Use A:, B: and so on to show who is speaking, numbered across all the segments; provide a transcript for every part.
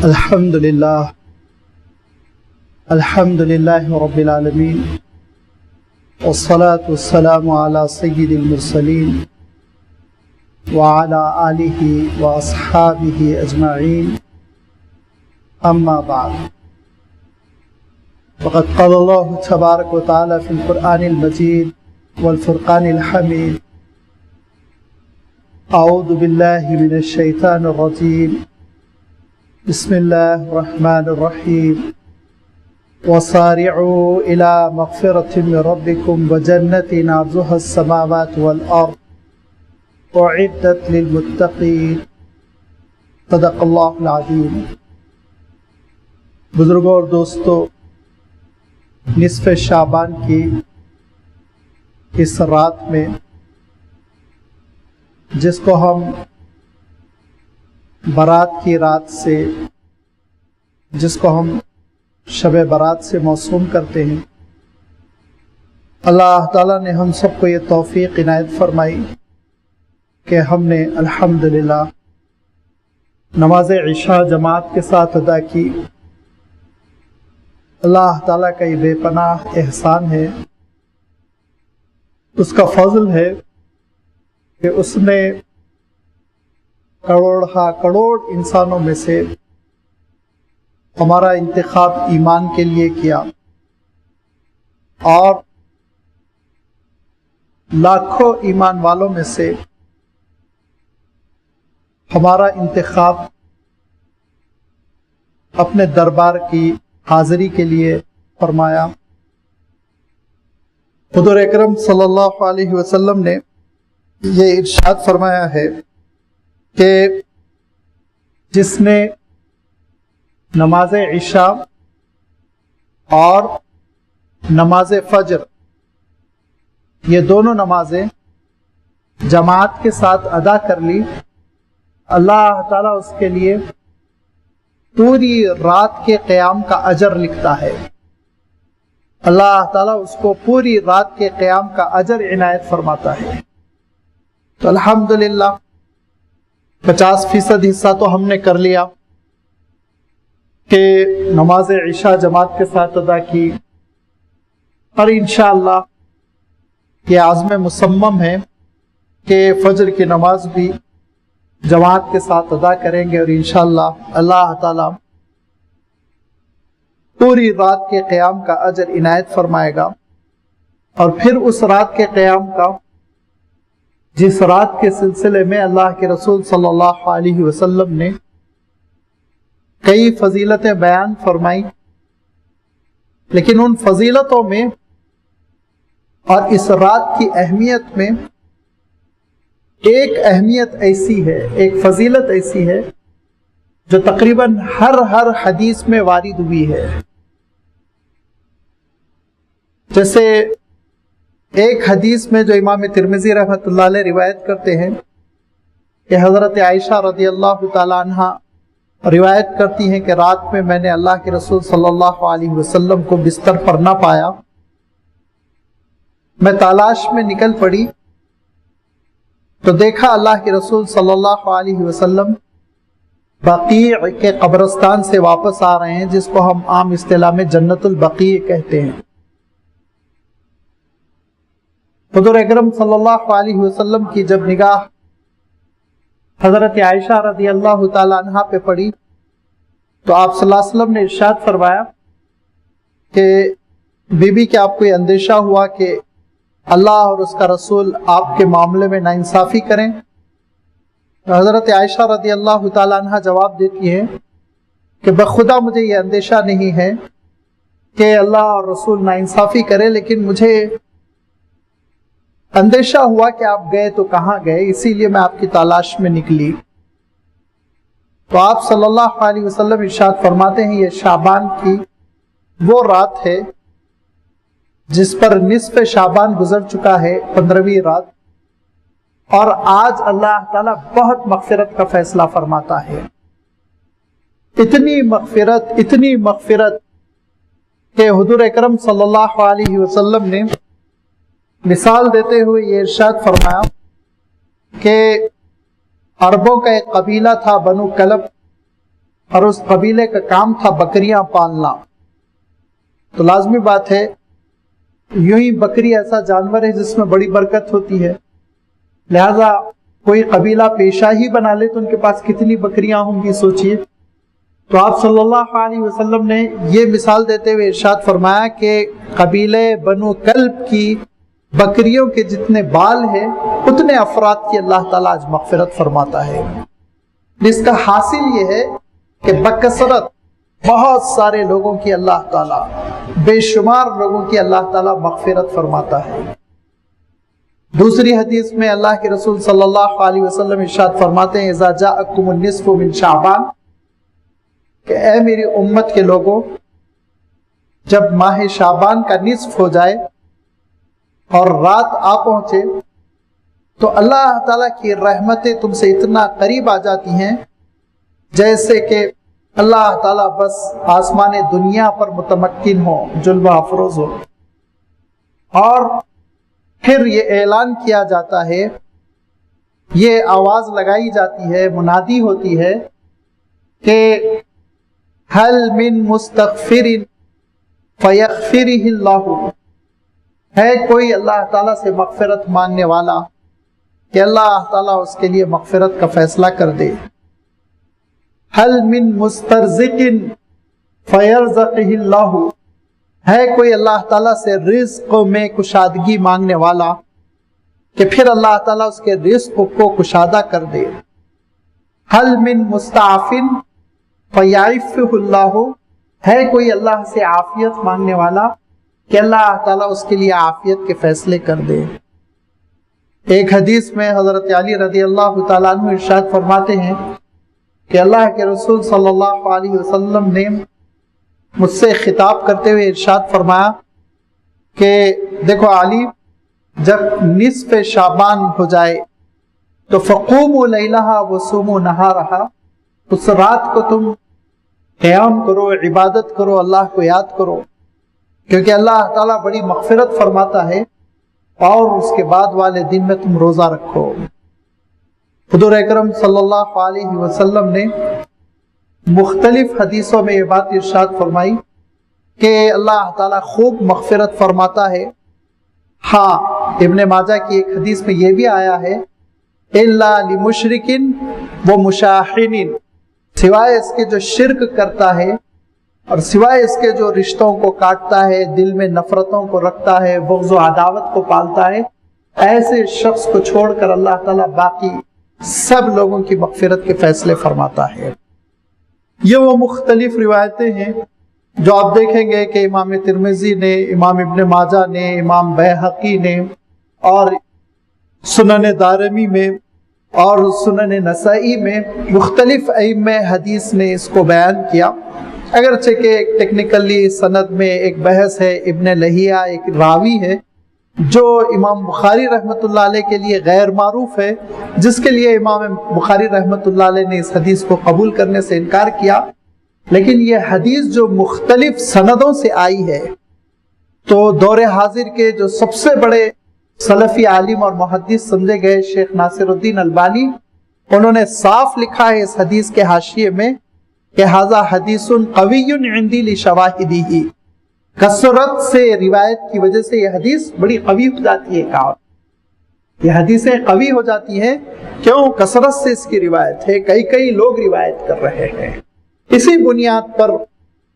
A: الحمد لله رب العالمين والصلاة والسلام على سيد المرسلين وعلى آله وأصحابه أجمعين أما بعد فقد قال الله تبارك وتعالى في القرآن المجيد والفرقان الحميد أعوذ بالله من الشيطان الرجيم بسم الله الرحمن الرحيم وصارعوا إلى مغفرة من ربكم وجنة عرضها السماوات والأرض أعدت للمتقين صدق اللہ العظیم۔ بزرگوں اور دوستوں، نصف شعبان کی اس رات میں جس کو ہم برات کی رات سے، جس کو ہم شب برات سے موسوم کرتے ہیں، اللہ تعالیٰ نے ہم سب کو یہ توفیق عنایت فرمائی کہ ہم نے الحمدللہ نماز عشاء جماعت کے ساتھ ادا کی۔ اللہ تعالیٰ کا یہ بے پناہ احسان ہے، اس کا فضل ہے کہ اس نے کروڑ انسانوں میں سے ہمارا انتخاب ایمان کے لیے کیا، اور لاکھوں ایمان والوں میں سے ہمارا انتخاب اپنے دربار کی حاضری کے لیے فرمایا۔ حضور اکرم صلی اللہ علیہ وسلم نے یہ ارشاد فرمایا ہے کہ جس نے نماز عشاء اور نماز فجر، یہ دونوں نمازیں جماعت کے ساتھ ادا کر لی، اللہ تعالیٰ اس کے لیے پوری رات کے قیام کا اجر لکھتا ہے۔ اللہ تعالیٰ اس کو پوری رات کے قیام کا اجر عنایت فرماتا ہے۔ تو الحمدللہ 50% حصہ تو ہم نے کر لیا کہ نماز عشاء جماعت کے ساتھ ادا کی، اور انشاءاللہ یہ عزم مصمم ہے کہ فجر کی نماز بھی جماعت کے ساتھ ادا کریں گے، اور انشاءاللہ اللہ تعالی پوری رات کے قیام کا اجر عنایت فرمائے گا۔ اور پھر اس رات کے قیام کا، جس رات کے سلسلے میں اللہ کے رسول صلی اللہ علیہ وسلم نے کئی فضیلتیں بیان فرمائی، لیکن ان فضیلتوں میں اور اس رات کی اہمیت میں ایک اہمیت ایسی ہے، ایک فضیلت ایسی ہے جو تقریباً ہر حدیث میں وارد ہوئی ہے۔ جیسے ایک حدیث میں جو امام ترمذی رحمۃ اللہ علیہ روایت کرتے ہیں کہ حضرت عائشہ رضی اللہ تعالی عنہ روایت کرتی ہیں کہ رات میں نے اللہ کے رسول صلی اللہ علیہ وسلم کو بستر پر نہ پایا، میں تلاش میں نکل پڑی تو دیکھا اللہ کے رسول صلی اللہ علیہ وسلم بقیع کے قبرستان سے واپس آ رہے ہیں، جس کو ہم عام اصطلاح میں جنت البقیع کہتے ہیں۔ حضور اکرم صلی اللہ علیہ وسلم کی جب نگاہ حضرت عائشہ رضی اللہ تعالی عنہ پہ پڑی تو آپ صلی اللہ علیہ وسلم نے ارشاد فرمایا کہ بی بی، کیا آپ کو یہ اندیشہ ہوا کہ اللہ اور اس کا رسول آپ کے معاملے میں ناانصافی کریں؟ تو حضرت عائشہ رضی اللہ تعالی عنہ جواب دیتی ہیں کہ بخدا مجھے یہ اندیشہ نہیں ہے کہ اللہ اور رسول ناانصافی کرے، لیکن مجھے اندیشہ ہوا کہ آپ گئے تو کہاں گئے، اسی لیے میں آپ کی تلاش میں نکلی۔ تو آپ صلی اللہ علیہ وسلم ارشاد فرماتے ہیں یہ شعبان کی وہ رات ہے جس پر نصف شعبان گزر چکا ہے، 15ویں رات، اور آج اللہ تعالیٰ بہت مغفرت کا فیصلہ فرماتا ہے۔ اتنی مغفرت کہ حضور اکرم صلی اللہ علیہ وسلم نے مثال دیتے ہوئے یہ ارشاد فرمایا کہ عربوں کا ایک قبیلہ تھا بنو کلب، اور اس قبیلے کا کام تھا بکریاں پالنا، تو لازمی بات ہے یوں ہی بکری ایسا جانور ہے جس میں بڑی برکت ہوتی ہے، لہذا کوئی قبیلہ پیشہ ہی بنا لے تو ان کے پاس کتنی بکریاں ہوں گی سوچئے۔ تو آپ صلی اللہ علیہ وسلم نے یہ مثال دیتے ہوئے ارشاد فرمایا کہ قبیلے بنو کلب کی بکریوں کے جتنے بال ہیں اتنے افراد کی اللہ تعالیٰ آج مغفرت فرماتا ہے۔ اس کا حاصل یہ ہے کہ بکثرت بہت سارے لوگوں کی اللہ تعالیٰ، بے شمار لوگوں کی اللہ تعالیٰ مغفرت فرماتا ہے۔ دوسری حدیث میں اللہ کے رسول صلی اللہ علیہ وسلم ارشاد فرماتے ہیں اذا جاءکم النصف من شعبان، کہ اے میری امت کے لوگوں، جب ماہ شعبان کا نصف ہو جائے اور رات آ پہنچے تو اللہ تعالیٰ کی رحمتیں تم سے اتنا قریب آ جاتی ہیں جیسے کہ اللہ تعالیٰ بس آسمان دنیا پر متمکن ہو، جلوہ افروز ہو۔ اور پھر یہ اعلان کیا جاتا ہے، یہ آواز لگائی جاتی ہے، منادی ہوتی ہے کہ ہل من مستغفر فیغفرہ اللہ، ہے کوئی اللہ تعالیٰ سے مغفرت مانگنے والا کہ اللہ تعالیٰ اس کے لیے مغفرت کا فیصلہ کر دے۔ ہل من مسترزق فیرزقہ اللہ، ہے کوئی اللہ تعالیٰ سے رزق میں کشادگی مانگنے والا کہ پھر اللہ تعالیٰ اس کے رزق کو کشادہ کر دے۔ ہل من مستعف فیعفہ اللہ، ہے کوئی اللہ سے عافیت مانگنے والا کہ اللہ تعالیٰ اس کے لیے عافیت کے فیصلے کر دے۔ ایک حدیث میں حضرت علی رضی اللہ تعالیٰ عنہ ارشاد فرماتے ہیں کہ اللہ کے رسول صلی اللہ علیہ وسلم نے مجھ سے خطاب کرتے ہوئے ارشاد فرمایا کہ دیکھو علی، جب نصف شعبان ہو جائے تو فقوموا لیلہا وصوموا نہارہا، اس رات کو تم قیام کرو، عبادت کرو، اللہ کو یاد کرو، کیونکہ اللہ تعالیٰ بڑی مغفرت فرماتا ہے، اور اس کے بعد والے دن میں تم روزہ رکھو۔ حضور اکرم صلی اللہ علیہ وسلم نے مختلف حدیثوں میں یہ بات ارشاد فرمائی کہ اللہ تعالیٰ خوب مغفرت فرماتا ہے۔ ہاں، ابن ماجہ کی ایک حدیث میں یہ بھی آیا ہے اِلَّا لِمُشْرِكٍ وَمُشَاحِنٍ، سوائے اس کے جو شرک کرتا ہے اور سوائے اس کے جو رشتوں کو کاٹتا ہے، دل میں نفرتوں کو رکھتا ہے، بغض و عداوت کو پالتا ہے، ایسے شخص کو چھوڑ کر اللہ تعالیٰ باقی سب لوگوں کی مغفرت کے فیصلے فرماتا ہے۔ یہ وہ مختلف روایتیں ہیں جو آپ دیکھیں گے کہ امام ترمذی نے، امام ابن ماجہ نے، امام بیہقی نے، اور سنن دارمی میں اور سنن نسائی میں مختلف ائمہ حدیث نے اس کو بیان کیا، اگرچہ کہ ٹیکنیکلی سند میں ایک بحث ہے۔ ابن لہیہ ایک راوی ہے جو امام بخاری رحمۃ اللہ علیہ کے لیے غیر معروف ہے، جس کے لیے امام بخاری رحمۃ اللہ علیہ نے اس حدیث کو قبول کرنے سے انکار کیا، لیکن یہ حدیث جو مختلف سندوں سے آئی ہے تو دور حاضر کے جو سب سے بڑے سلفی عالم اور محدث سمجھے گئے شیخ ناصر الدین البانی، انہوں نے صاف لکھا ہے اس حدیث کے حاشیے میں کہ ھذا حدیث قوی عندی لشواہدہ، کثرت سے روایت کی وجہ سے یہ حدیث بڑی قوی ہو جاتی ہے۔ کہا یہ حدیثیں قوی ہو جاتی ہیں کیوں؟ کثرت سے اس کی روایت ہے، کئی لوگ روایت کر رہے ہیں۔ اسی بنیاد پر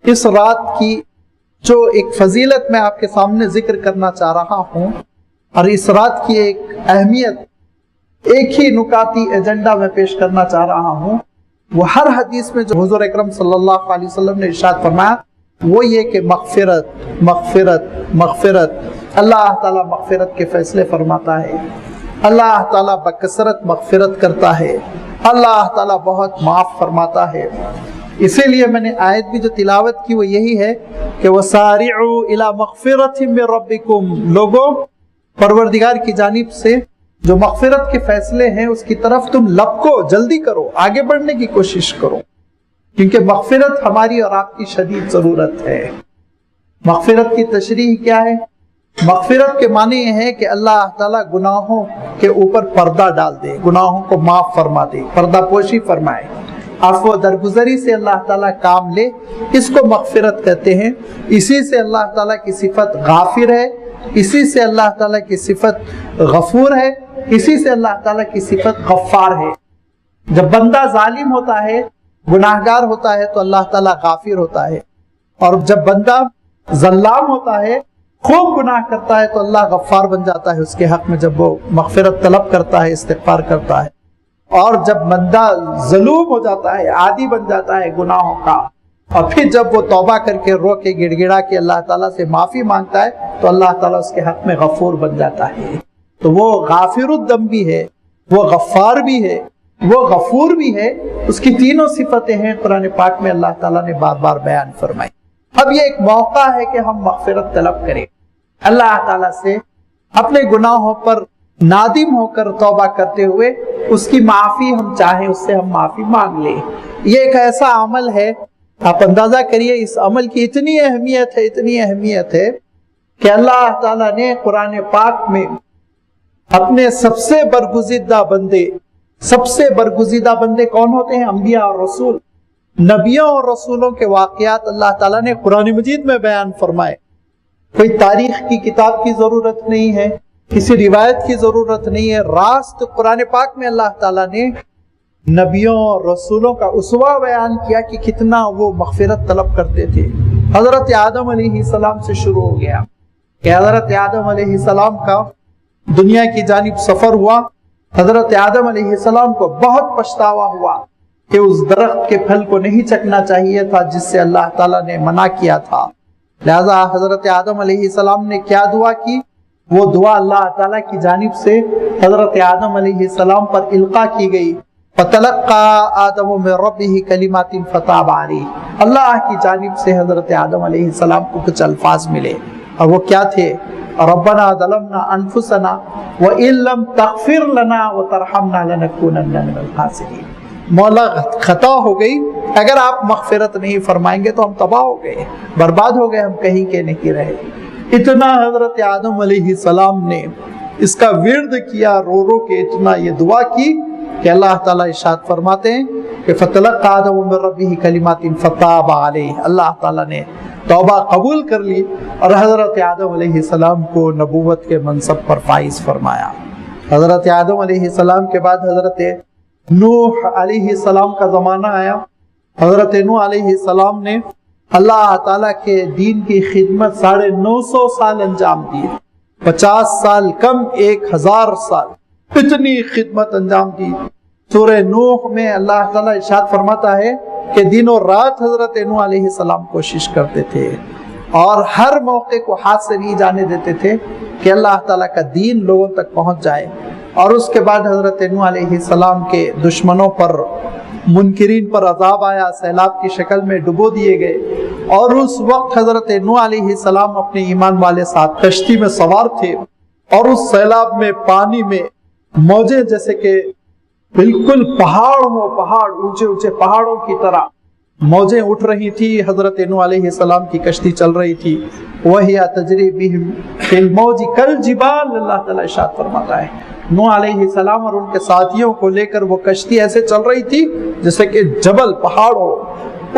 A: اس رات کی جو ایک فضیلت میں آپ کے سامنے ذکر کرنا چاہ رہا ہوں، اور اس رات کی ایک اہمیت ایک ہی نکاتی ایجنڈا میں پیش کرنا چاہ رہا ہوں، وہ ہر حدیث میں جو حضور اکرم صلی اللہ علیہ وسلم نے ارشاد فرمایا وہ یہ کہ مغفرت مغفرت مغفرت، اللہ تعالیٰ مغفرت کے فیصلے فرماتا ہے، اللہ تعالیٰ بکثرت مغفرت کرتا ہے، اللہ تعالیٰ بہت معاف فرماتا ہے۔ اسی لیے میں نے آیت بھی جو تلاوت کی وہ یہی ہے کہ وَسَارِعُوا إِلَى مَغْفِرَةٍ مِّن رَبِّكُمْ، لوگوں پروردگار کی جانب سے جو مغفرت کے فیصلے ہیں اس کی طرف تم لپکو، جلدی کرو، آگے بڑھنے کی کوشش کرو، کیونکہ مغفرت ہماری اور آپ کی شدید ضرورت ہے۔ مغفرت کی تشریح کیا ہے؟ مغفرت کے معنی یہ ہے کہ اللہ تعالیٰ گناہوں کے اوپر پردہ ڈال دے، گناہوں کو معاف فرما دے، پردہ پوشی فرمائے۔ عفو درگزری سے اللہ تعالیٰ کام لے، اس کو مغفرت کہتے ہیں۔ اسی سے اللہ تعالیٰ کی صفت غافر ہے، اسی سے اللہ تعالیٰ کی صفت غفور ہے، اسی سے اللہ تعالیٰ کی صفت غفار ہے۔ جب بندہ ظالم ہوتا ہے، گناہگار ہوتا ہے تو اللہ تعالیٰ غافر ہوتا ہے، اور جب بندہ ظلام ہوتا ہے، خوب گناہ کرتا ہے، تو اللہ غفار بن جاتا ہے اس کے حق میں، جب وہ مغفرت طلب کرتا ہے، استغفار کرتا ہے۔ اور جب بندہ ظلوم ہو جاتا ہے، عادی بن جاتا ہے گناہوں کا، اور پھر جب وہ توبہ کر کے رو کے گڑ گڑا کے اللہ تعالیٰ سے معافی مانگتا ہے تو اللہ تعالیٰ اس کے حق میں غفور بن جاتا ہے۔ تو وہ غافر الذنب بھی ہے، وہ غفار بھی ہے، وہ غفور بھی ہے، اس کی تینوں صفتیں ہیں قرآن پاک میں اللہ تعالیٰ نے بار بار بیان فرمائی۔ اب یہ ایک موقع ہے کہ ہم مغفرت طلب کریں، اللہ تعالیٰ سے اپنے گناہوں پر نادم ہو کر توبہ کرتے ہوئے اس کی معافی ہم چاہیں، اس سے ہم معافی مانگ لیں۔ یہ ایک ایسا عمل ہے، آپ اندازہ کریے اس عمل کی اتنی اہمیت ہے، اتنی اہمیت ہے کہ اللہ تعالیٰ نے قرآن پاک میں اپنے سب سے برگزیدہ بندے کون ہوتے ہیں؟ انبیاء اور رسول، نبیوں اور رسولوں کے واقعات اللہ تعالیٰ نے قرآن مجید میں بیان فرمائے۔ کوئی تاریخ کی کتاب کی ضرورت نہیں ہے، کسی روایت کی ضرورت نہیں ہے، راست قرآن پاک میں اللہ تعالیٰ نے نبیوں اور رسولوں کا اسوہ بیان کیا کہ کتنا وہ مغفرت طلب کرتے تھے۔ حضرت آدم علیہ السلام سے شروع ہو گیا کہ حضرت آدم علیہ السلام کا دنیا کی جانب سفر ہوا۔ حضرت آدم علیہ السلام کو بہت پچھتاوا ہوا کہ اس درخت کے پھل کو نہیں چکھنا چاہیے تھا جس سے اللہ تعالیٰ نے منع کیا تھا۔ لہذا حضرت آدم علیہ السلام نے کیا دعا کی؟ وہ دعا اللہ تعالیٰ کی جانب سے حضرت آدم علیہ السلام پر القا کی گئی۔ فَتَلَقَّى آدَمُ مِن رَّبِّهِ كَلِمَاتٍ فَتَابَ عَلَيْهِ، اللہ کی جانب سے حضرت آدم علیہ السلام کو کچھ الفاظ ملے، اور وہ کیا تھے؟ رَبَّنَا ظَلَمْنَا أَنفُسَنَا وَإِن لَّمْ تَغْفِرْ لَنَا وَتَرْحَمْنَا لَنَكُونَنَّ مِنَ الْخَاسِرِينَ، مولا خطا ہو گئی، اگر آپ مغفرت نہیں فرمائیں گے تو ہم تباہ ہو گئے، برباد ہو گئے، ہم کہیں کے نہیں رہے۔ اتنا حضرت آدم علیہ السلام نے اس کا ورد کیا، رو رو کے اتنا یہ دعا کی کہ اللہ تعالیٰ ارشاد فرماتے ہیں کہ فَتَلَقَّى آدَمُ مِن رَّبِّهِ كَلِمَاتٍ فَتَابَ عَلَيْهِ، اللہ تعالیٰ نے توبہ قبول کر لی اور حضرت آدم علیہ السلام کو نبوت کے منصب پر فائز فرمایا۔ حضرت آدم علیہ السلام کے بعد حضرت نوح علیہ السلام کا زمانہ آیا۔ حضرت نوح علیہ السلام نے اللہ تعالیٰ کے دین کی خدمت 950 سال انجام دی، 50 سال کم 1000 سال، اتنی خدمت انجام دی۔ سورہ نوح میں اللہ تعالیٰ ارشاد فرماتا ہے کہ دن و رات حضرت نوح علیہ السلام کوشش کرتے تھے اور ہر موقع کو ہاتھ سے نہیں جانے دیتے تھے کہ اللہ تعالیٰ کا دین لوگوں تک پہنچ جائے۔ اور اس کے بعد حضرت نوح علیہ السلام کے دشمنوں پر، منکرین پر عذاب آیا، سیلاب کی شکل میں ڈبو دیے گئے، اور اس وقت حضرت نوح علیہ السلام اپنے ایمان والے ساتھ کشتی میں سوار تھے، اور اس سیلاب میں پانی میں موجیں جیسے کہ بالکل پہاڑ ہو، پہاڑ اونچے اونچے پہاڑوں کی طرح موجیں اٹھ رہی تھی۔ حضرت نوح علیہ السلام کی کشتی چل رہی تھی، وَهِيَ تَجْرِي بِهِمْ فِي الْمَوْجِ كَالْجِبَالِ، اللہ تعالیٰ ارشاد فرماتا ہے نوح علیہ السلام اور ان کے ساتھیوں کو لے کر وہ کشتی ایسے چل رہی تھی جیسے کہ جبل، پہاڑ ہو۔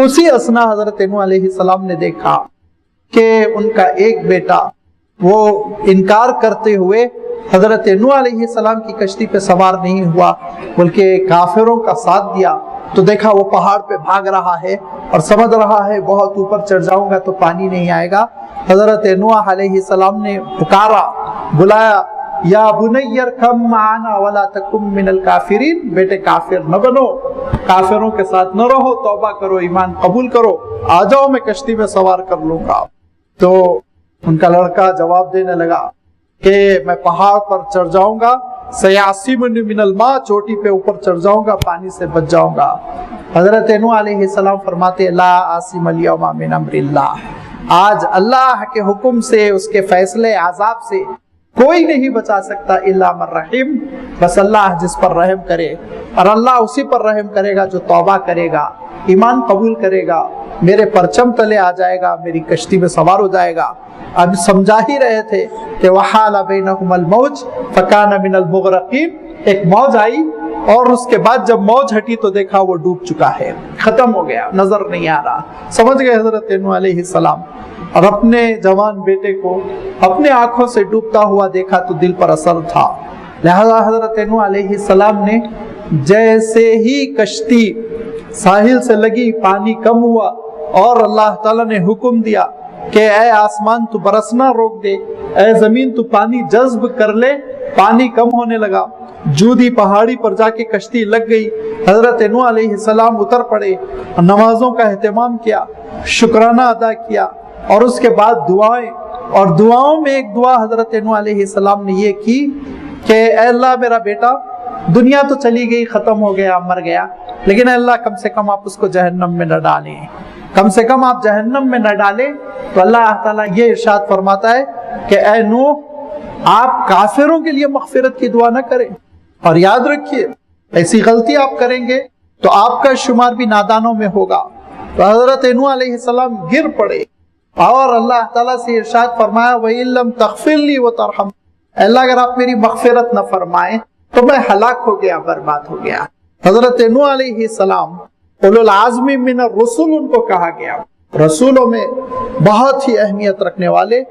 A: اسی اثنا حضرت نوح علیہ السلام نے دیکھا کہ ان کا ایک بیٹا وہ انکار کرتے ہوئے حضرت نوح علیہ السلام کی کشتی پہ سوار نہیں ہوا بلکہ کافروں کا ساتھ دیا، تو دیکھا وہ پہاڑ پہ بھاگ رہا ہے اور سمجھ رہا ہے بہت اوپر چڑھ جاؤں گا تو پانی نہیں آئے گا۔ حضرت نوح علیہ السلام نے پکارا، بلایا، یا بنی ارکب معنا ولا تکن من الکافرین، بیٹے کافر نہ بنو، کافروں کے ساتھ نہ رہو، توبہ کرو، ایمان قبول کرو، آ جاؤ میں کشتی میں سوار کر لوں گا۔ تو ان کا لڑکا جواب دینے لگا کہ میں پہاڑ پر چڑھ جاؤں گا، سیعصمنی من الماء، چوٹی پہ اوپر چڑھ جاؤں گا، پانی سے بچ جاؤں گا۔ حضرت نوح علیہ السلام فرماتے لا عاصم اليوم من امر اللہ، آج اللہ کے حکم سے، اس کے فیصلے عذاب سے کوئی نہیں بچا سکتا الا من رحم، بس اللہ جس پر رحم کرے، اور اللہ اسی پر رحم کرے گا جو توبہ کرے گا، ایمان قبول کرے گا، میرے پرچم تلے آ جائے گا، میری کشتی میں سوار ہو جائے گا۔ اب سمجھا ہی رہے تھے کہ وحال بینہم الموج فکان من المغرقین، ایک موج آئی اور اس کے بعد جب موج ہٹی تو دیکھا وہ ڈوب چکا ہے، ختم ہو گیا، نظر نہیں آ رہا۔ سمجھ گئے حضرت نوح علیہ السلام، اور اپنے جوان بیٹے کو اپنے آنکھوں سے ڈوبتا ہوا دیکھا تو دل پر اثر تھا، لہذا حضرت نوح علیہ السلام نے جیسے ہی کشتی ساحل سے لگی، پانی کم ہوا اور اللہ تعالیٰ نے حکم دیا کہ اے آسمان تو برسنا روک دے، اے زمین تو پانی جذب کر لے، پانی کم ہونے لگا، جودی پہاڑی پر جا کے کشتی لگ گئی۔ حضرت نوح علیہ السلام اتر پڑے، نمازوں کا اہتمام کیا، شکرانہ ادا کیا، اور اس کے بعد دعائیں، اور دعاؤں میں ایک دعا حضرت نوح علیہ السلام نے یہ کی کہ اے اللہ میرا بیٹا دنیا تو چلی گئی، ختم ہو گیا، مر گیا، لیکن اے اللہ کم سے کم آپ اس کو جہنم میں نہ ڈالیں، کم سے کم آپ جہنم میں نہ ڈالیں۔ تو اللہ تعالیٰ یہ ارشاد فرماتا ہے کہ اے نوح آپ کافروں کے لیے مغفرت کی دعا نہ کریں، اور یاد رکھیے ایسی غلطی آپ کریں گے تو آپ کا شمار بھی نادانوں میں ہوگا۔ تو حضرت نوح علیہ السلام گر پڑے اور اللہ تعالیٰ سے ارشاد فرمایا وَإِن لَمْ تَغْفِرْ لِي وَتَرْحَمْ، اللہ اگر آپ میری مغفرت نہ فرمائیں تو میں ہلاک ہو گیا، برباد ہو گیا۔ حضرت نوح علیہ السلام اولو العزم من الرسل ان کو کہا گیا، رسولوں میں بہت ہی اہمیت رکھنے والے،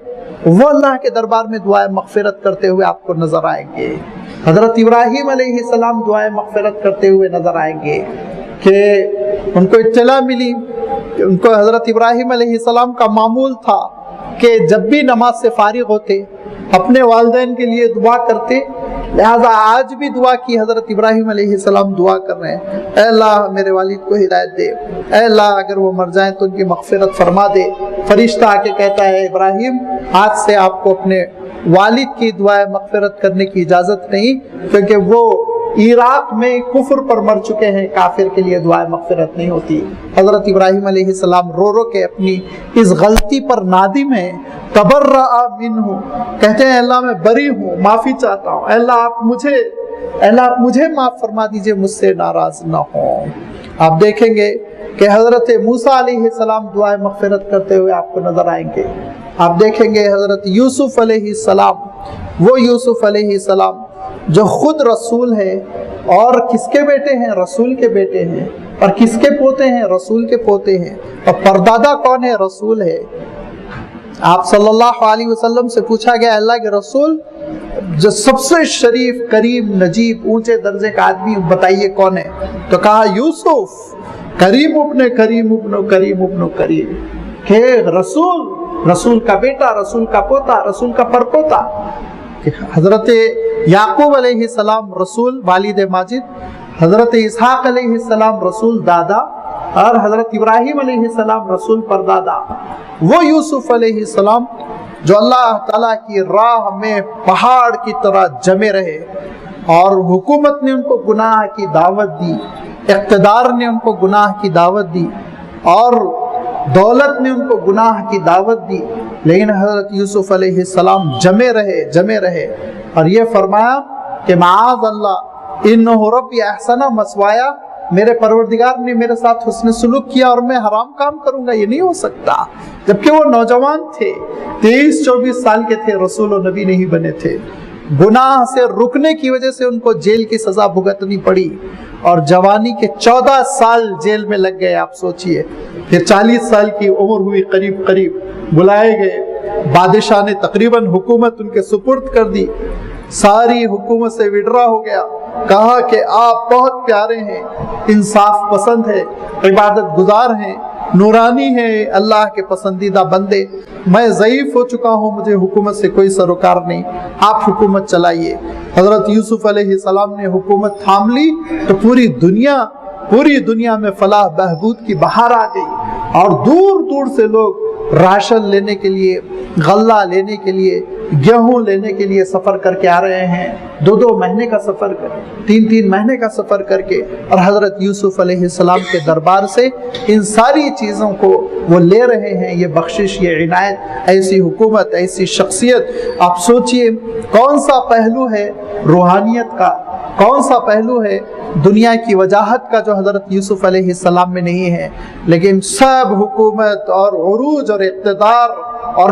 A: وہ اللہ کے دربار میں دعائیں مغفرت کرتے ہوئے آپ کو نظر آئیں گے۔ حضرت ابراہیم علیہ السلام دعائیں مغفرت کرتے ہوئے نظر آئیں گے کہ ان کو اطلاع ملی، ان کو حضرت ابراہیم علیہ السلام کا معمول تھا کہ جب بھی نماز سے فارغ ہوتے اپنے والدین کے لیے دعا کرتے، لہذا آج بھی دعا کی حضرت ابراہیم علیہ السلام دعا کر رہے ہیں، اے اللہ میرے والد کو ہدایت دے، اے اللہ اگر وہ مر جائیں تو ان کی مغفرت فرما دے۔ فرشتہ آ کے کہتا ہے ابراہیم آج سے آپ کو اپنے والد کی دعائیں مغفرت کرنے کی اجازت نہیں، کیونکہ وہ عراق میں کفر پر مر چکے ہیں، کافر کے لیے دعائیں مغفرت نہیں ہوتی۔ حضرت ابراہیم علیہ السلام رو رو کے اپنی اس غلطی پر نادم ہیں، تبرأ منہ، کہتے ہیں اللہ میں بری ہوں، معافی چاہتا ہوں، اے اللہ آپ مجھے معاف فرما دیجئے، مجھ سے ناراض نہ ہوں۔ آپ دیکھیں گے کہ حضرت موسیٰ علیہ السلام دعائیں مغفرت کرتے ہوئے آپ کو نظر آئیں گے۔ آپ دیکھیں گے حضرت یوسف علیہ السلام، وہ یوسف علیہ السلام جو خود رسول ہے اور کس کے بیٹے ہیں؟ رسول کے بیٹے ہیں، اور کس کے پوتے ہیں؟ رسول کے پوتے ہیں، اور پردادا کون ہے؟ رسول ہے۔ آپ صلی اللہ علیہ وسلم سے پوچھا گیا اللہ کے رسول جو سب سے شریف، کریم، نجیب، اونچے درجے کا آدمی بتائیے کون ہے؟ تو کہا یوسف، کریم ابن کریم ابن کریم ابن کریم، کہ رسول کا بیٹا، رسول کا پوتا، رسول کا پرپوتا۔ حضرت یعقوب علیہ السلام رسول، والد ماجد، حضرت اسحاق علیہ السلام رسول، دادا، اور حضرت ابراہیم علیہ السلام رسول، پردادا۔ وہ یوسف علیہ السلام جو اللہ تعالیٰ کی راہ میں پہاڑ کی طرح جمے رہے، اور حکومت نے ان کو گناہ کی دعوت دی، اقتدار نے ان کو گناہ کی دعوت دی، اور دولت نے ان کو گناہ کی دعوت دی، لیکن حضرت یوسف علیہ السلام جمے رہے، اور یہ فرمایا کہ معاذ اللہ انہ ربی احسن مسوایا، میرے پروردگار نے میرے ساتھ حسن سلوک کیا اور میں حرام کام کروں گا، یہ نہیں ہو سکتا۔ جبکہ وہ نوجوان تھے، 23-24 سال کے تھے، رسول و نبی نہیں بنے تھے، گناہ سے رکنے کی وجہ سے ان کو جیل کی سزا بھگتنی پڑی، اور جوانی کے 14 سال جیل میں لگ گئے۔ آپ سوچئے، پھر 40 سال کی عمر ہوئی، قریب بلائے گئے، بادشاہ نے تقریباً حکومت ان کے سپرد کر دی، ساری حکومت سے وڈرا ہو گیا، کہا کہ آپ بہت پیارے ہیں، انصاف پسند ہے، عبادت گزار ہیں، نورانی ہیں، اللہ کے پسندیدہ بندے، میں ضعیف ہو چکا ہوں، مجھے حکومت سے کوئی سروکار نہیں، آپ حکومت چلائیے۔ حضرت یوسف علیہ السلام نے حکومت تھام لی تو پوری دنیا میں فلاح بہبود کی بہار آ گئی، اور دور دور سے لوگ راشن لینے کے لیے، غلہ لینے کے لیے، گیہوں لینے کے لیے سفر کر کے آ رہے ہیں، 2 مہینے کا سفر کر، 3 مہینے کا سفر کر کے، اور حضرت یوسف علیہ السلام کے دربار سے ان ساری چیزوں کو وہ لے رہے ہیں۔ یہ بخشش، یہ عنایت، ایسی حکومت، ایسی شخصیت۔ آپ سوچئے کون سا پہلو ہے روحانیت کا، کون سا پہلو ہے دنیا کی وجاہت کا جو حضرت یوسف علیہ السلام میں نہیں ہے، لیکن سب حکومت اور عروج اور اقتدار اور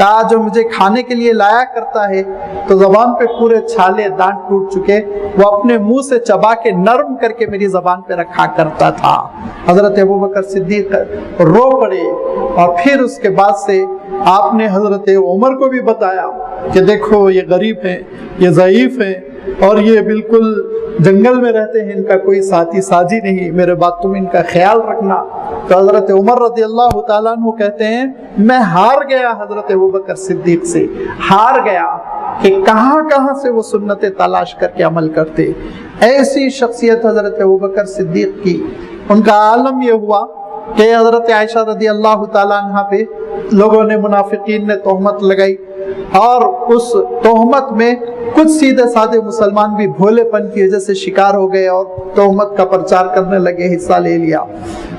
A: کہا جو مجھے کھانے کے لیے لایا کرتا ہے تو زبان پہ پورے چھالے دانت ٹوٹ چکے، وہ اپنے منہ سے چبا کے نرم کر کے میری زبان پہ رکھا کرتا تھا۔ حضرت ابوبکر صدیق رو پڑے، اور پھر اس کے بعد سے آپ نے حضرت عمر کو بھی بتایا کہ دیکھو یہ غریب ہیں، یہ ضعیف ہیں، اور یہ بالکل جنگل میں رہتے ہیں، ان کا کوئی ساتھی ساجی نہیں، میرے بات تم ان کا خیال رکھنا۔ تو حضرت عمر رضی اللہ تعالیٰ عنہ کہتے ہیں میں ہار گیا حضرت ابوبکر صدیق سے، ہار گیا کہ کہاں کہاں سے وہ سنتیں تلاش کر کے عمل کرتے۔ ایسی شخصیت حضرت ابوبکر صدیق کی، ان کا عالم یہ ہوا کہ حضرت عائشہ رضی اللہ تعالیٰ عنہ پہ لوگوں نے، منافقین نے تہمت لگائی، اور اس تہمت میں کچھ سیدھے سادے مسلمان بھی بھولے پن کی وجہ سے شکار ہو گئے اور تہمت کا پرچار کرنے لگے، حصہ لے لیا۔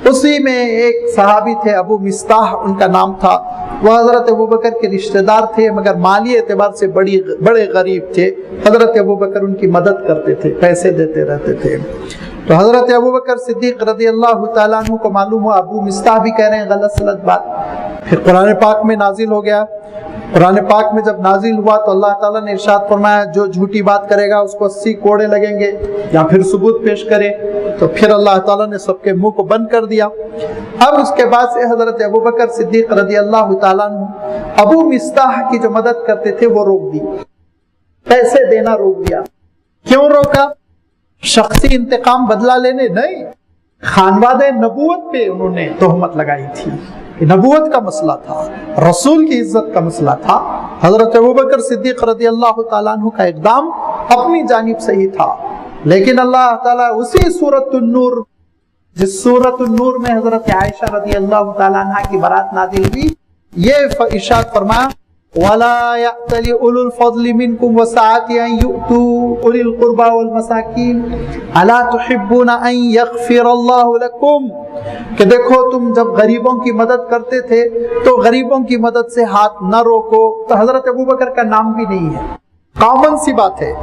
A: اسی میں ایک صحابی تھے ابو مستاح ان کا نام تھا، وہ حضرت ابوبکر کے رشتہ دار تھے مگر مالی اعتبار سے بڑے غریب تھے۔ حضرت ابوبکر ان کی مدد کرتے تھے، پیسے دیتے رہتے تھے۔ تو حضرت ابوبکر صدیق رضی اللہ تعالیٰ عنہ کو معلوم ہوا ابو مستاح بھی کہہ رہے ہیں غلط سلط بات، پھر قرآن پاک میں نازل ہو گیا۔ قرآن پاک میں جب نازل ہوا تو اللہ تعالیٰ نے ارشاد فرمایا جو جھوٹی بات کرے گا اس کو 80 کوڑے لگیں گے، یا پھر ثبوت پیش کرے، تو پھر اللہ تعالیٰ نے سب کے منہ کو بند کر دیا۔ اب اس کے بعد سے حضرت ابوبکر صدیق رضی اللہ تعالیٰ عنہ ابو مستاح کی جو مدد کرتے تھے وہ روک دی، پیسے دینا روک دیا۔ کیوں روکا؟ شخصی انتقام بدلہ لینے نہیں، خانوادہ نبوت پہ انہوں نے تہمت لگائی تھی، نبوت کا مسئلہ تھا، رسول کی عزت کا مسئلہ تھا۔ حضرت ابوبکر صدیق رضی اللہ تعالیٰ عنہ کا اقدام اپنی جانب سے ہی تھا، لیکن اللہ تعالیٰ اسی سورۃ النور، جس سورۃ النور میں حضرت عائشہ رضی اللہ تعالیٰ عنہ کی برات نازل ہوئی، یہ ارشاد فرمایا وَلَا يَأْتَلِ أُولُو الْفَضْلِ مِنْكُمْ وَالسَّعَةِ أَنْ يُؤْتُوا أُولِي الْقُرْبَى وَالْمَسَاكِينَ أَلَا تُحِبُّونَ أَنْ يَغْفِرَ اللَّهُ لَكُمْ، کہ دیکھو تم جب غریبوں کی مدد کرتے تھے تو غریبوں کی مدد سے ہاتھ نہ روکو۔ تو حضرت ابوبکر کا نام بھی نہیں ہے، کامن سی بات ہے۔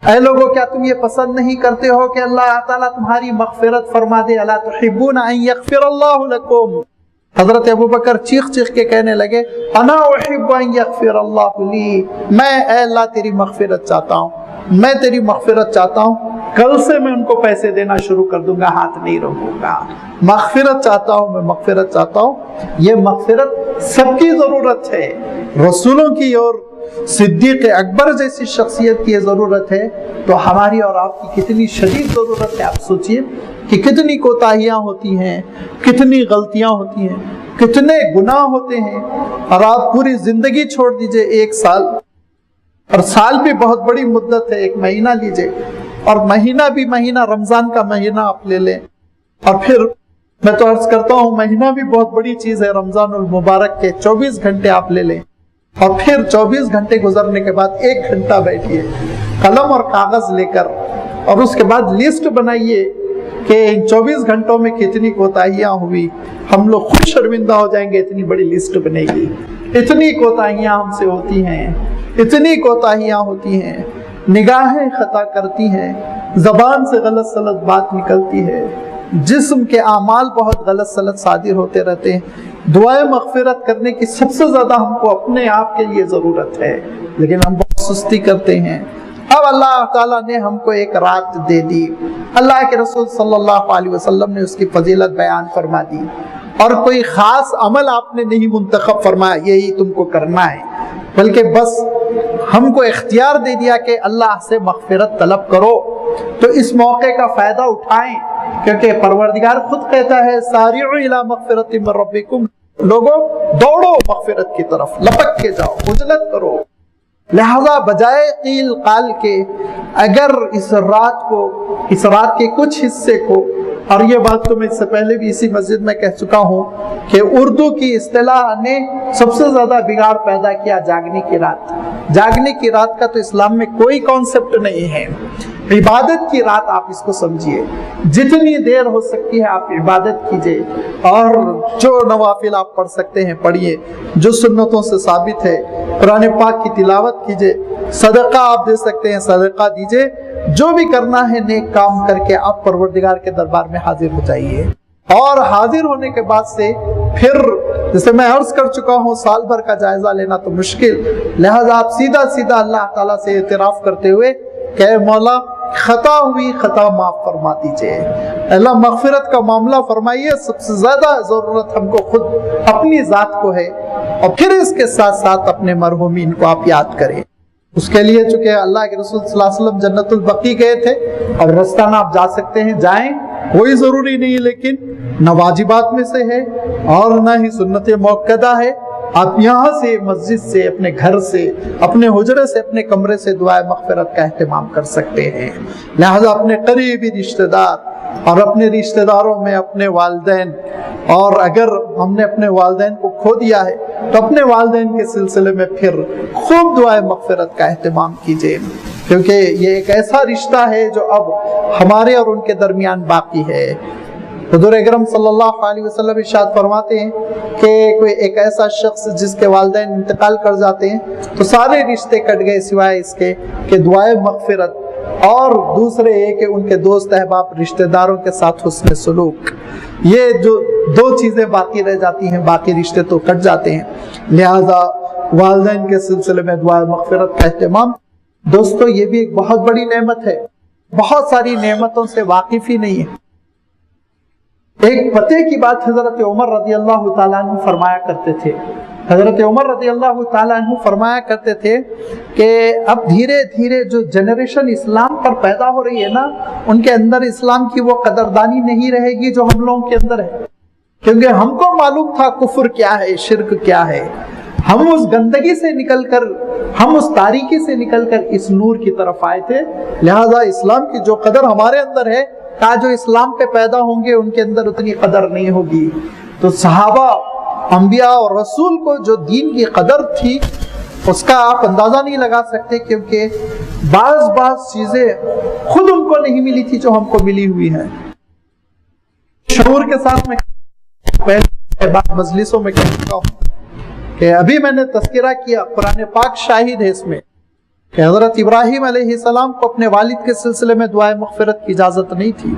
A: اے لوگوں کیا تم یہ پسند نہیں کرتے ہو کہ اللہ تعالیٰ تمہاری مغفرت فرما دے؟ أَلَا تُحِبُّونَ أَنْ يَغْفِرَ اللَّهُ لَكُمْ۔ حضرت ابوبکر چیخ چیخ کے کہنے لگے انا احب ان یغفر اللہ لی، میں اے اللہ تیری مغفرت چاہتا ہوں، میں تیری مغفرت چاہتا ہوں، کل سے میں ان کو پیسے دینا شروع کر دوں گا، ہاتھ نہیں روکوں گا، مغفرت چاہتا ہوں، میں مغفرت چاہتا ہوں۔ یہ مغفرت سب کی ضرورت ہے، رسولوں کی اور صدیق اکبر جیسی شخصیت کی یہ ضرورت ہے، تو ہماری اور آپ کی کتنی شدید ضرورت ہے۔ آپ سوچئے کہ کتنی کوتاہیاں ہوتی ہیں، کتنی غلطیاں ہوتی ہیں، کتنے گناہ ہوتے ہیں، اور آپ پوری زندگی چھوڑ دیجئے، 1 سال، اور سال بھی بہت بڑی مدت ہے، 1 مہینہ لیجئے، اور مہینہ بھی مہینہ رمضان کا مہینہ آپ لے لیں، اور پھر میں تو عرض کرتا ہوں مہینہ بھی بہت بڑی چیز ہے، رمضان المبارک کے 24 گھنٹے آپ لے لیں، اور پھر 24 گھنٹے گزرنے کے بعد 1 گھنٹہ بیٹھیے قلم اور کاغذ لے کر، اور اس کے بعد لسٹ بنائیے کہ ان 24 گھنٹوں میں کتنی کوتاہیاں ہوئی۔ ہم لوگ خود شرمندہ ہو جائیں گے، اتنی بڑی لسٹ بنے گی، اتنی کوتاہیاں ہم سے ہوتی ہیں، اتنی کوتاہیاں ہوتی ہیں، نگاہیں خطا کرتی ہیں، زبان سے غلط سلط بات نکلتی ہے، جسم کے اعمال بہت غلط سلط صادر ہوتے رہتے ہیں۔ دعائیں مغفرت کرنے کی سب سے زیادہ ہم کو اپنے آپ کے لیے ضرورت ہے، لیکن ہم بہت سستی کرتے ہیں۔ اب اللہ تعالیٰ نے ہم کو ایک رات دے دی، اللہ کے رسول صلی اللہ علیہ وسلم نے اس کی فضیلت بیان فرما دی، اور کوئی خاص عمل آپ نے نہیں منتخب فرمایا یہی تم کو کرنا ہے، بلکہ بس ہم کو اختیار دے دیا کہ اللہ سے مغفرت طلب کرو۔ تو اس موقع کا فائدہ اٹھائیں، کیونکہ پروردگار خود کہتا ہے سارعوا الی مغفرۃ من ربکم، لوگوں دوڑو مغفرت کی طرف، لپک کے جاؤ، عجلت کرو۔ لہذا بجائے قیل قال کے اگر اس رات کے کچھ حصے کو، اور یہ بات تو میں اس سے پہلے بھی اسی مسجد میں کہہ چکا ہوں کہ اردو کی اصطلاح نے سب سے زیادہ بگاڑ پیدا کیا جاگنے کی رات۔ جاگنے کی رات کا تو اسلام میں کوئی کانسیپٹ نہیں ہے، عبادت کی رات آپ اس کو سمجھیے، جتنی دیر ہو سکتی ہے آپ عبادت کیجئے، اور جو نوافل آپ پڑھ سکتے ہیں پڑھیے، جو سنتوں سے ثابت ہے قرآن پاک کی تلاوت کیجئے، صدقہ آپ دے سکتے ہیں صدقہ دیجئے، جو بھی کرنا ہے نیک کام کر کے آپ پروردگار کے دربار میں حاضر ہو جائیے، اور حاضر ہونے کے بعد سے پھر جیسے میں عرض کر چکا ہوں سال بھر کا جائزہ لینا تو مشکل، لہذا آپ سیدھا سیدھا اللہ تعالیٰ سے اعتراف کرتے ہوئے کہ اے مولا خطا ہوئی، خطا معاف فرما دیجئے، اللہ مغفرت کا معاملہ فرمائیے۔ سب سے زیادہ ضرورت ہم کو خود اپنی ذات کو ہے، اور پھر اس کے ساتھ ساتھ اپنے مرحومین کو آپ یاد کریں۔ اس کے لیے چونکہ اللہ کے رسول صلی اللہ علیہ وسلم جنت البقیع گئے تھے، اور رستانہ آپ جا سکتے ہیں جائیں، کوئی ضروری نہیں، لیکن نہ واجبات میں سے ہے اور نہ ہی سنت موقدہ ہے۔ آپ یہاں سے مسجد سے، اپنے گھر سے، اپنے حجرے سے، اپنے کمرے سے دعائے مغفرت کا اہتمام کر سکتے ہیں۔ لہذا اپنے قریبی رشتہ دار اور اپنے رشتہ داروں میں اپنے والدین، اور اگر ہم نے اپنے والدین کو کھو دیا ہے تو اپنے والدین کے سلسلے میں پھر خوب دعائے مغفرت کا اہتمام کیجیے، کیونکہ یہ ایک ایسا رشتہ ہے جو اب ہمارے اور ان کے درمیان باقی ہے۔ حضور اکرم صلی اللہ علیہ وسلم ارشاد فرماتے ہیں کہ کوئی ایک ایسا شخص جس کے والدین انتقال کر جاتے ہیں تو سارے رشتے کٹ گئے سوائے اس کے کہ دعائے مغفرت، اور دوسرے یہ کہ ان کے دوست احباب رشتہ داروں کے ساتھ حسن سلوک، یہ جو دو چیزیں باقی رہ جاتی ہیں، باقی رشتے تو کٹ جاتے ہیں۔ لہذا والدین کے سلسلے میں دعائے مغفرت کا اہتمام، دوستو یہ بھی ایک بہت بڑی نعمت ہے، بہت ساری نعمتوں سے واقف ہی نہیں ہے۔ ایک پتے کی بات حضرت عمر رضی اللہ تعالیٰ عنہ فرمایا کرتے تھے، حضرت عمر رضی اللہ تعالیٰ عنہ فرمایا کرتے تھے کہ اب دھیرے دھیرے جو جنریشن اسلام پر پیدا ہو رہی ہے نا، ان کے اندر اسلام کی وہ قدردانی نہیں رہے گی جو ہم لوگوں کے اندر ہے، کیونکہ ہم کو معلوم تھا کفر کیا ہے، شرک کیا ہے، ہم اس گندگی سے نکل کر، ہم اس تاریکی سے نکل کر اس نور کی طرف آئے تھے۔ لہذا اسلام کی جو قدر ہمارے اندر ہے، جو اسلام پہ پیدا ہوں گے ان کے اندر اتنی قدر نہیں ہوگی۔ تو صحابہ، انبیاء اور رسول کو جو دین کی قدر تھی اس کا آپ اندازہ نہیں لگا سکتے، کیونکہ بعض چیزیں خود ان کو نہیں ملی تھی جو ہم کو ملی ہوئی ہیں۔ شعور کے ساتھ میں پہلے بعض مجلسوں میں کہہ چکا ہوں کہ ابھی میں نے تذکرہ کیا، قرآن پاک شاہد ہے اس میں کہ حضرت ابراہیم علیہ السلام کو اپنے والد کے سلسلے میں دعائے مغفرت کی اجازت نہیں تھی،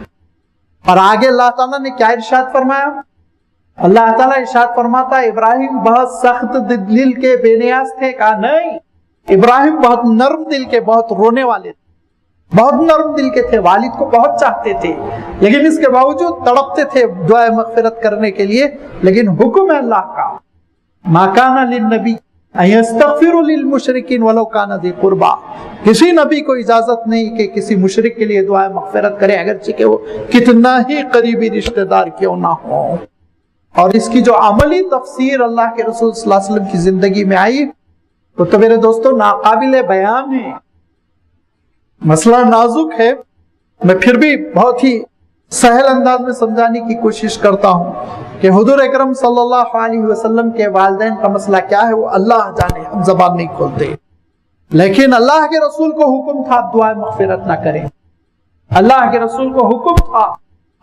A: اور آگے اللہ تعالیٰ نے کیا ارشاد فرمایا؟ اللہ تعالیٰ ارشاد فرماتا ہے ابراہیم بہت سخت دل کے بے نیاز تھے، کہا نہیں، ابراہیم بہت نرم دل کے، بہت رونے والے تھے، بہت نرم دل کے تھے، والد کو بہت چاہتے تھے، لیکن اس کے باوجود تڑپتے تھے دعائے مغفرت کرنے کے لیے۔ لیکن حکم ہے اللہ کا، ما کان للنبی ان یستغفر للمشرکین ولو کان ذی قربی، کسی نبی کو اجازت نہیں کہ کسی مشرک کے لیے دعائے مغفرت کرے، اگرچہ کہ وہ کتنا ہی قریبی رشتہ دار کیوں نہ ہو۔ اور اس کی جو عملی تفسیر اللہ کے رسول صلی اللہ علیہ وسلم کی زندگی میں آئی تو میرے دوستو ناقابل بیان ہے، مسئلہ نازک ہے، میں پھر بھی بہت ہی سہل انداز میں سمجھانے کی کوشش کرتا ہوں کہ حضور اکرم صلی اللہ علیہ وسلم کے والدین کا مسئلہ کیا ہے وہ اللہ جانے، ہم زبان نہیں کھولتے، لیکن اللہ کے رسول کو حکم تھا آپ دعائے مغفرت نہ کریں، اللہ کے رسول کو حکم تھا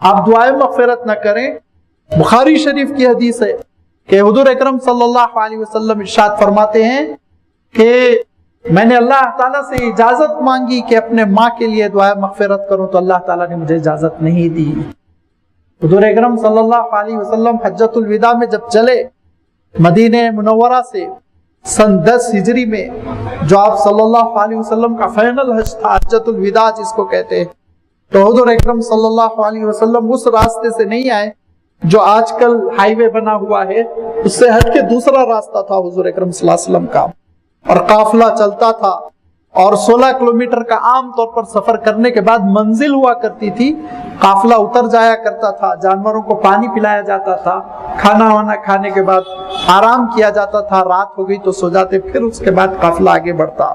A: آپ دعائے مغفرت نہ کریں۔ بخاری شریف کی حدیث ہے کہ حضور اکرم صلی اللہ علیہ وسلم ارشاد فرماتے ہیں کہ میں نے اللہ تعالیٰ سے اجازت مانگی کہ اپنے ماں کے لیے دعائے مغفرت کروں تو اللہ تعالیٰ نے مجھے اجازت نہیں دی۔ حضور اکرم صلی اللہ علیہ وسلم حجۃ الوداع میں جب چلے مدینہ منورہ سے سن 10 ہجری میں، جو آپ صلی اللہ علیہ وسلم کا فائنل حج تھا، حجۃ الوداع جس کو کہتے ہیں، تو حضور اکرم صلی اللہ علیہ وسلم اس راستے سے نہیں آئے جو آج کل ہائی وے بنا ہوا ہے، اس سے ہٹ کے دوسرا راستہ تھا حضور اکرم صلی اللہ علیہ وسلم کا، اور قافلہ چلتا تھا، اور 16 کلومیٹر کا عام طور پر سفر کرنے کے بعد منزل ہوا کرتی تھی، قافلہ اتر جایا کرتا تھا، جانوروں کو پانی پلایا جاتا تھا، کھانا وانا کھانے کے بعد آرام کیا جاتا تھا، رات ہو گئی تو سو جاتے، پھر اس کے بعد قافلہ آگے بڑھتا،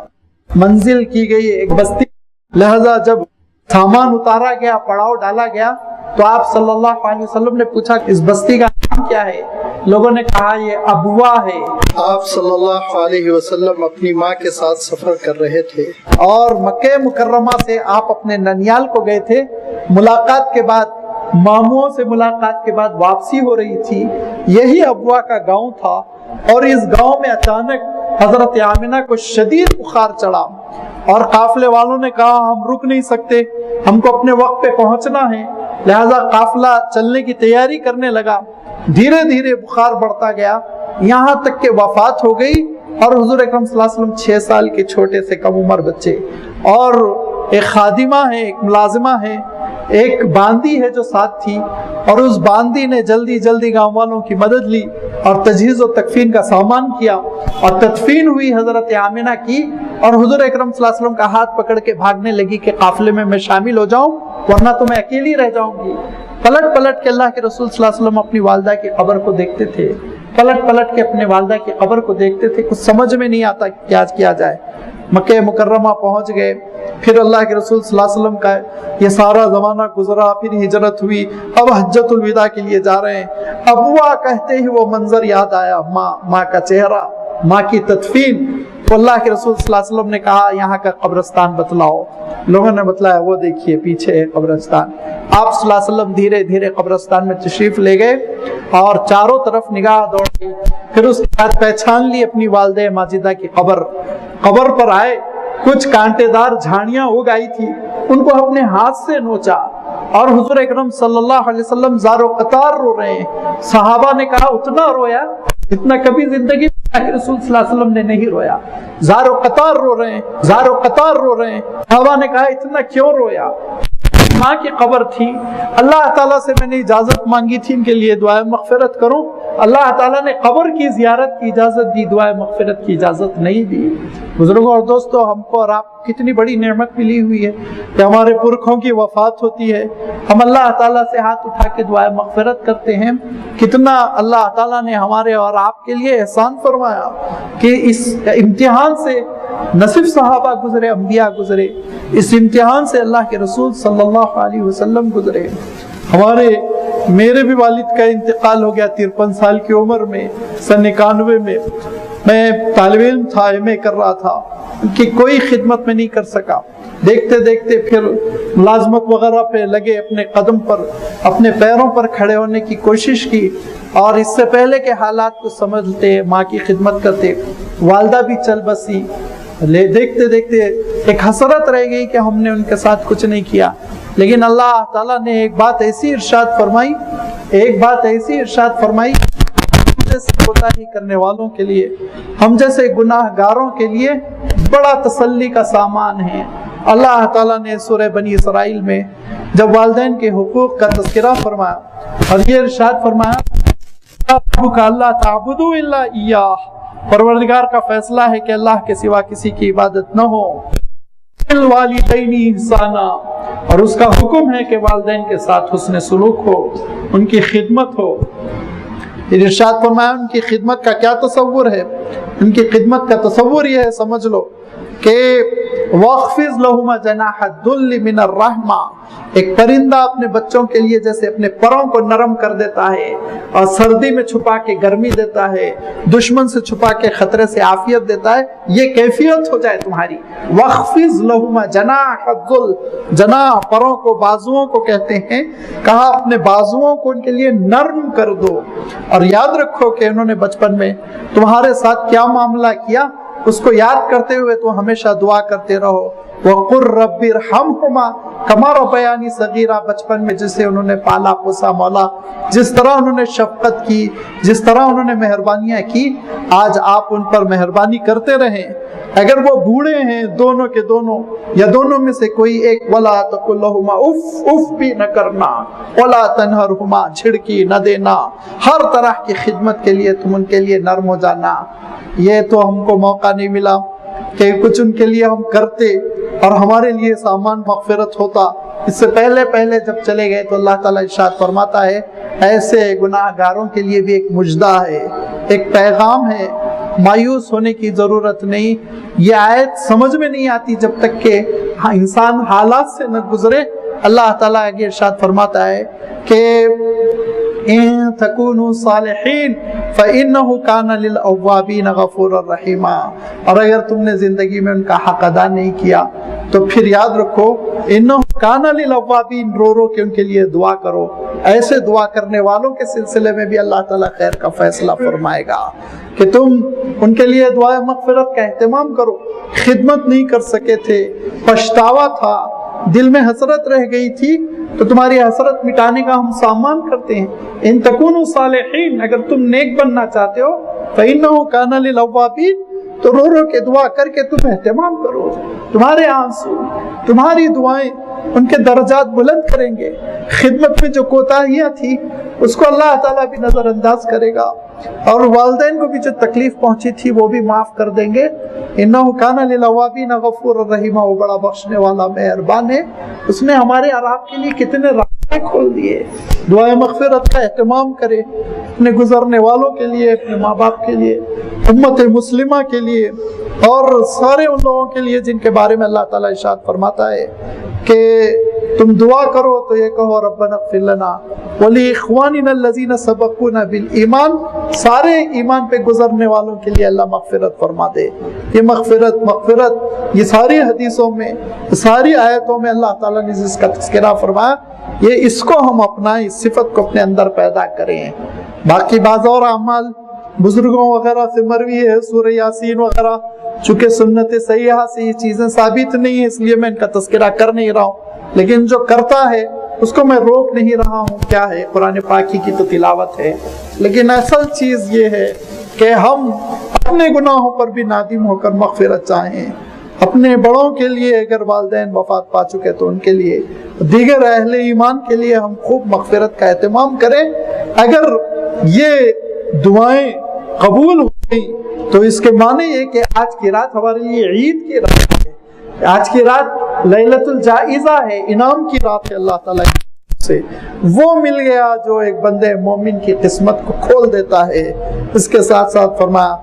A: منزل کی گئی ایک بستی۔ لہذا جب سامان اتارا گیا، پڑاؤ ڈالا گیا، تو آپ صلی اللہ علیہ وسلم نے پوچھا اس بستی کا نام کیا ہے؟ لوگوں نے کہا یہ ابوا ہے۔ آپ صلی اللہ علیہ وسلم اپنی ماں کے ساتھ سفر کر رہے تھے اور مکہ مکرمہ سے آپ اپنے ننیال کو گئے تھے، ملاقات کے بعد، ماموں سے ملاقات کے بعد واپسی ہو رہی تھی، یہی ابوا کا گاؤں تھا، اور اس گاؤں میں اچانک حضرت آمنہ کو شدید بخار چڑھا، اور قافلے والوں نے کہا ہم رک نہیں سکتے، ہم کو اپنے وقت پہ پہنچنا ہے، لہذا قافلہ چلنے کی تیاری کرنے لگا. دھیرے دھیرے بخار بڑھتا گیا یہاں تک کہ وفات ہو گئی. اور حضور اکرم صلی اللہ علیہ وسلم 6 سال کے چھوٹے سے کم عمر بچے اور ایک خادمہ ہے, ایک ملازمہ ہے, ایک باندی ہے جو ساتھ تھی, اور اس باندی نے جلدی جلدی گاؤں والوں کی مدد لی اور تجہیز و تکفین کا سامان کیا اور تدفین ہوئی حضرت آمنہ کی. اور حضور اکرم صلی اللہ علیہ وسلم کا ہاتھ پکڑ کے بھاگنے لگی کہ قافلے میں شامل ہو جاؤں ورنہ تو میں اکیلی رہ جاؤں گی. پلٹ پلٹ کے اللہ کے رسول صلی اللہ علیہ وسلم اپنی والدہ کی قبر کو دیکھتے تھے, پلٹ پلٹ کے اپنے والدہ کی قبر کو دیکھتے تھے. کچھ سمجھ میں نہیں آتا کیا کیا جائے. مکہ مکرمہ پہنچ گئے, پھر اللہ کے رسول صلی اللہ علیہ وسلم کا یہ سارا زمانہ گزرا, پھر ہجرت ہوئی, اب حجۃ الوداع کے لیے جا رہے ہیں. ابوا کہتے ہی وہ منظر یاد آیا, ماں کا چہرہ, ماں کی تدفین. تو اللہ کے رسول صلی اللہ علیہ وسلم نے کہا یہاں کا قبرستان بتلاؤ. لوگوں نے بتلایا وہ دیکھیے پیچھے ہے قبرستان. آپ صلی اللہ علیہ وسلم دھیرے دھیرے قبرستان میں تشریف لے گئے اور چاروں طرف نگاہ دوڑ گئی. پھر اس کے بعد پہچان لی اپنی والدہ ماجدہ کی قبر. قبر پر آئے, کچھ کانٹے دار جھاڑیاں اگ آئی تھی, ان کو اپنے ہاتھ سے نوچا اور حضور اکرم صلی اللہ علیہ وسلم زار و قطار رو رہے ہیں. صحابہ نے کہا اتنا رویا اتنا کبھی زندگی میں رسول صلی اللہ علیہ وسلم نے نہیں رویا. زار و قطار رو رہے ہیں, زار و قطار رو رہے ہیں. صحابہ نے کہا اتنا کیوں رویا؟ ماں کی قبر تھی, اللہ تعالیٰ سے میں نے اجازت مانگی تھی ان کے لیے دعائے مغفرت کروں, اللہ تعالیٰ نے قبر کی زیارت کی اجازت دی, دعائے مغفرت کی اجازت نہیں دی. بزرگوں اور دوستو, ہم کو اور آپ کتنی بڑی نعمت ملی ہوئی ہے کہ ہمارے پرکھوں کی وفات ہوتی ہے, ہم اللہ تعالیٰ سے ہاتھ اٹھا کے دعائے مغفرت کرتے ہیں. کتنا اللہ تعالیٰ نے ہمارے اور آپ کے لیے احسان فرمایا کہ اس امتحان سے نہ صرف صحابہ گزرے, انبیاء گزرے, اس امتحان سے اللہ کے رسول صلی اللہ علیہ وسلم گزرے. میرے بھی والد کا انتقال ہو گیا 53 سال کی عمر میں, سن 91 میں. میں طالب علم تھا, ایم.اے کر رہا تھا, ان کی کوئی خدمت میں نہیں کر سکا. دیکھتے دیکھتے پھر ملازمت وغیرہ پہ لگے, اپنے قدم پر اپنے پیروں پر کھڑے ہونے کی کوشش کی, اور اس سے پہلے کے حالات کو سمجھتے, ماں کی خدمت کرتے. والدہ بھی چل بسی. دیکھتے دیکھتے ایک حسرت رہ گئی کہ ہم نے ان کے ساتھ کچھ نہیں کیا. لیکن اللہ تعالیٰ نے ایک بات ایسی ارشاد فرمائی جیسے کوتاہی کرنے والوں کے لیے, ہم جیسے گناہ گاروں کے لیے بڑا تسلی کا سامان ہے. اللہ تعالیٰ نے سورہ بنی اسرائیل میں جب والدین کے حقوق کا تذکرہ فرمایا اور یہ ارشاد فرمایا اللہ تعبدوا الا ایاہ, پروردگار کا فیصلہ ہے کہ اللہ کے سوا کسی کی عبادت نہ ہو. الوالدین احسانا, اور اس کا حکم ہے کہ والدین کے ساتھ حسن سلوک ہو, ان کی خدمت ہو. ارشاد فرمایا ان کی خدمت کا کیا تصور ہے؟ ان کی خدمت کا تصور یہ ہے, سمجھ لو کہ وَاخْفِضْ لَهُمَا جَنَاحَ الذُّلِّ مِنَ الرَّحْمَةِ, ایک پرندہ اپنے بچوں کے لیے جیسے اپنے پروں کو نرم کر دیتا ہے اور سردی میں چھپا کے گرمی دیتا ہے, دشمن سے چھپا کے خطرے سے عافیت دیتا ہے, یہ کیفیت ہو جائے تمہاری. وَاخْفِضْ لَهُمَا جَنَاحَ الذُّلِّ, جناح پروں کو, بازوؤں کو کہتے ہیں, کہا اپنے بازوؤں کو ان کے لیے نرم کر دو. اور یاد رکھو کہ انہوں نے بچپن میں تمہارے ساتھ کیا معاملہ کیا, اس کو یاد کرتے ہوئے تو ہمیشہ دعا کرتے رہو. وَقُلْ رَبِّ ارْحَمْهُمَا كَمَا رَبَّيَانِي صَغِيرًا, بچپن میں جسے انہوں نے پالا پوسا مولا, جس طرح انہوں نے شفقت کی, جس طرح انہوں نے مہربانیاں کی, آج آپ ان پر مہربانی کرتے رہیں. اگر وہ بوڑھے ہیں دونوں کے دونوں یا دونوں میں سے کوئی ایک, وَلَا تَقُلْ لَهُمَا اُف اُف بھی نہ کرنا, وَلَا تَنْهَرْهُمَا, جھڑکی نہ دینا, ہر طرح کی خدمت کے لیے تم ان کے لیے نرم ہو جانا. یہ تو ہم کو موقع نہیں ملا کہ کچھ ان کے لیے ہم کرتے اور ہمارے لیے سامان مغفرت ہوتا. اس سے پہلے جب چلے گئے تو اللہ تعالیٰ ارشاد فرماتا ہے ایسے گناہ گاروں کے لیے بھی ایک مجدہ ہے, ایک پیغام ہے, مایوس ہونے کی ضرورت نہیں. یہ آیت سمجھ میں نہیں آتی جب تک کہ انسان حالات سے نہ گزرے. اللہ تعالیٰ آگے ارشاد فرماتا ہے کہ ان تکونوا صالحین فإنہ کان للأوابین غفورا رحیما, اور اگر تم نے زندگی میں ان کا حق ادا نہیں کیا تو پھر یاد رکھو انہ کان للأوابین, رو رو کے ان کے لیے دعا کرو. ایسے دعا کرنے والوں کے سلسلے میں بھی اللہ تعالیٰ خیر کا فیصلہ فرمائے گا کہ تم ان کے لیے دعائے مغفرت کا اہتمام کرو. خدمت نہیں کر سکے تھے, پچھتاوا تھا, دل میں حسرت رہ گئی تھی, تو تمہاری حسرت مٹانے کا ہم سامان کرتے ہیں۔ ان تکونوا صالحین، اگر تم نیک بننا چاہتے ہو، فإنه كان للأوابین، تو رو رو کے دعا کر کے تم اہتمام کرو، تمہارے آنسو، تمہاری دعائیں ان کے درجات بلند کریں گے۔ خدمت میں جو کوتاہیاں تھی اس کو اللہ تعالیٰ بھی نظر انداز کرے گا، اور والدین کو بھی جو تکلیف پہنچی تھی وہ بھی معاف کر دیں گے۔ انہ کان للأوابین غفور الرحیم، وہ بڑا بخشنے والا مہربان ہے، اس نے ہمارے اور آپ کے لیے کتنے راستے کھول دیے۔ دعائے مغفرت کا اہتمام کرے، اپنے گزرنے والوں کے لیے، اپنے ماں باپ کے لیے، امت مسلمہ کے لیے، اور سارے ان لوگوں کے لیے جن کے بارے میں اللہ تعالیٰ ارشاد فرماتا ہے کہ تم دعا کرو تو یہ کہو ربنا اغفر لنا ولاخواننا الذین سبقونا بالایمان، سارے ایمان پہ گزرنے والوں کے لیے اللہ مغفرت فرما دے۔ یہ مغفرت یہ ساری حدیثوں میں، ساری آیتوں میں اللہ تعالیٰ نے جس کا تذکرہ فرمایا، یہ اس کو ہم اپنائیں، اس صفت کو اپنے اندر پیدا کریں۔ باقی بعض اور اعمال بزرگوں وغیرہ سے مروی ہے، سورہ یاسین وغیرہ، چونکہ سنت صحیحہ سے یہ چیزیں ثابت نہیں ہیں اس لیے میں ان کا تذکرہ کر نہیں رہا ہوں، لیکن جو کرتا ہے اس کو میں روک نہیں رہا ہوں۔ کیا ہے؟ قرآن پاکی کی تو تلاوت ہے، لیکن اصل چیز یہ ہے کہ ہم اپنے گناہوں پر بھی نادم ہو کر مغفرت چاہیں، اپنے بڑوں کے لیے اگر والدین وفات پا چکے تو ان کے لیے، دیگر اہل ایمان کے لیے ہم خوب مغفرت کا اہتمام کریں۔ اگر یہ دعائیں قبول ہو گئی تو اس کے معنی یہ کہ آج کی رات ہمارے لیے عید کی رات ہے، آج کی رات لیلۃ الجائزہ ہے، انعام کی رات ہے اللہ تعالیٰ سے۔ وہ مل گیا جو ایک بندے مومن کی قسمت کو کھول دیتا ہے۔ اس کے ساتھ ساتھ فرمایا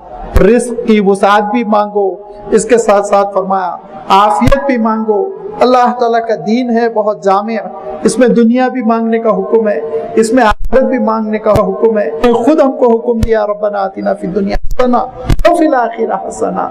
A: رزق کی وسعت بھی مانگو، اس کے ساتھ ساتھ فرمایا عافیت بھی مانگو۔ اللہ تعالیٰ کا دین ہے بہت جامع، اس میں دنیا بھی مانگنے کا حکم ہے، اس میں آخرت بھی مانگنے کا حکم ہے۔ خود ہم کو حکم دیا ربنا آتنا فی الدنیا حسنہ وفی الآخرہ حسنہ،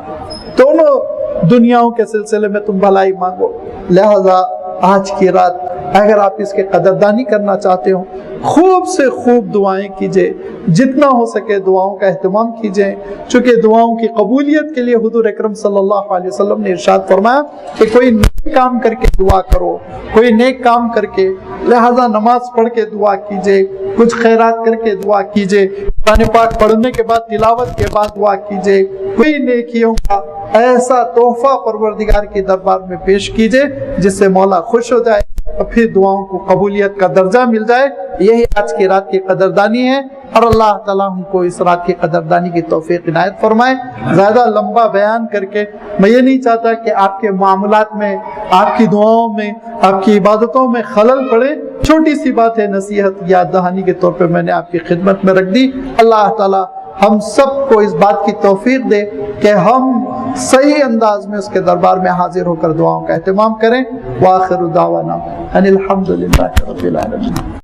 A: دونوں دنیاؤں کے سلسلے میں تم بھلائی مانگو۔ لہذا آج کی رات اگر آپ اس کے قدردانی کرنا چاہتے ہو، خوب سے خوب دعائیں کیجئے، جتنا ہو سکے دعاؤں کا اہتمام کیجئے، چونکہ دعاؤں کی قبولیت کے لیے حضور اکرم صلی اللہ علیہ وسلم نے ارشاد فرمایا کہ کوئی نیک کام کر کے دعا کرو، کوئی نیک کام کر کے، لہذا نماز پڑھ کے دعا کیجئے، کچھ خیرات کر کے دعا کیجئے، قرآن پاک پڑھنے کے بعد تلاوت کے بعد دعا کیجئے، کوئی نیکیوں کا ایسا تحفہ پروردگار کے دربار میں پیش کیجئے جس سے مولا خوش ہو جائے اور پھر دعاؤں کو قبولیت کا درجہ مل جائے۔ یہی آج کی رات کی قدردانی ہے، اور اللہ تعالیٰ ہم کو اس رات کی قدردانی کی توفیق عنایت فرمائے۔ زیادہ لمبا بیان کر کے میں یہ نہیں چاہتا کہ آپ کے معاملات میں، آپ کی دعاؤں میں، آپ کی عبادتوں میں خلل پڑے۔ چھوٹی سی بات ہے، نصیحت یاد دہانی کے طور پہ میں نے آپ کی خدمت میں رکھ دی۔ اللہ تعالیٰ ہم سب کو اس بات کی توفیق دے کہ ہم صحیح انداز میں اس کے دربار میں حاضر ہو کر دعاؤں کا اہتمام کریں۔ وآخر دعوانا ان الحمد للہ رب العالمین۔